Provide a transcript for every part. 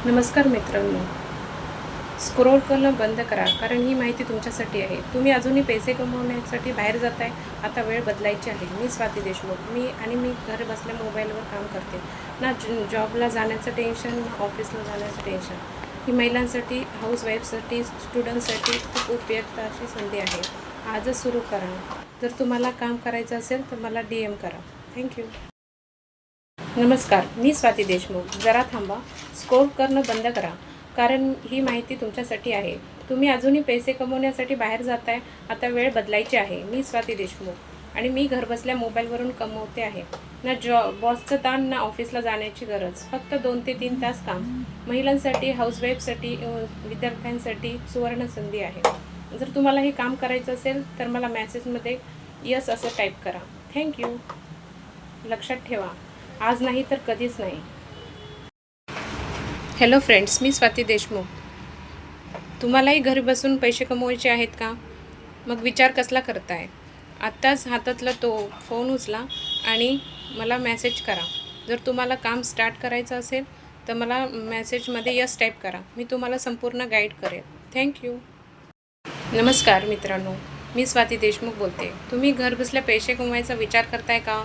नमस्कार मित्रांनो, स्क्रोल करणं बंद करा, कारण ही माहिती तुमच्यासाठी आहे. तुम्ही अजूनही पैसे कमवण्यासाठी बाहेर जाताय, आता वेळ बदलायची आहे. मी स्वाती देशमुख, मी घर बसल्या मोबाईलवर काम करते. ना जॉबला जाण्याचं टेन्शन, ना ऑफिसला जाण्याचं टेन्शन. ही महिलांसाठी, हाऊसवाईफसाठी, स्टुडंटसाठी खूप उपयुक्त अशी संधी आहे. आजच सुरू करा. जर तुम्हाला काम करायचं असेल तर मला DM करा. थँक्यू. नमस्कार, मी स्वाती देशमुख. जरा थांबा, स्क्रोल करणं बंद करा, कारण ही माहिती तुमच्यासाठी आहे. तुम्ही अजूनही पैसे कमवण्यासाठी बाहेर जाताय, आता वेळ बदलायची आहे. मी स्वाती देशमुख आणि मी घरबसल्या मोबाईलवरून कमवते आहे. ना बॉसचं ताण, ना ऑफिसला जाण्याची गरज. फक्त 2 ते 3 तास काम. महिलांसाठी, हाऊसवाईफसाठी, विद्यार्थ्यांसाठी सुवर्ण संधी आहे. जर तुम्हाला हे काम करायचं असेल तर मला मेसेजमध्ये यस असं टाईप करा. थँक्यू. लक्षात ठेवा, आज नाही तर कधीच नाही. हॅलो फ्रेंड्स, मी स्वाती देशमुख. तुम्हालाही घरी बसून पैसे कमवायचे आहेत का? मग विचार कसला करताय? आत्ताच हातातला तो फोन उचला आणि मला मेसेज करा. जर तुम्हाला काम स्टार्ट करायचं असेल तर मला मेसेजमध्ये यस टाईप करा. मी तुम्हाला संपूर्ण गाईड करेन. थँक्यू. नमस्कार मित्रांनो, मी स्वाती देशमुख बोलते. तुम्ही घरबसल्या पैसे कमवायचा विचार करताय का?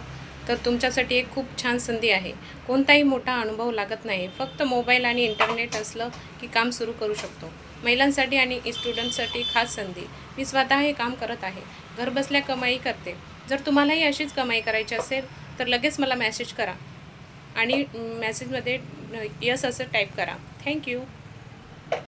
तर तुमच्यासाठी एक खूप छान संधी आहे. कोणताही मोठा अनुभव लागत नाही. फक्त मोबाईल आणि इंटरनेट असलं की काम सुरू करू शकतो. महिलांसाठी आणि स्टुडंटसाठी खास संधी. मी स्वतः हे काम करत आहे. घरबसल्या कमाई करते. जर तुम्हालाही अशीच कमाई करायची असेल तर लगेच मला मेसेज करा आणि मेसेजमध्ये यस असं टाईप करा. थँक्यू.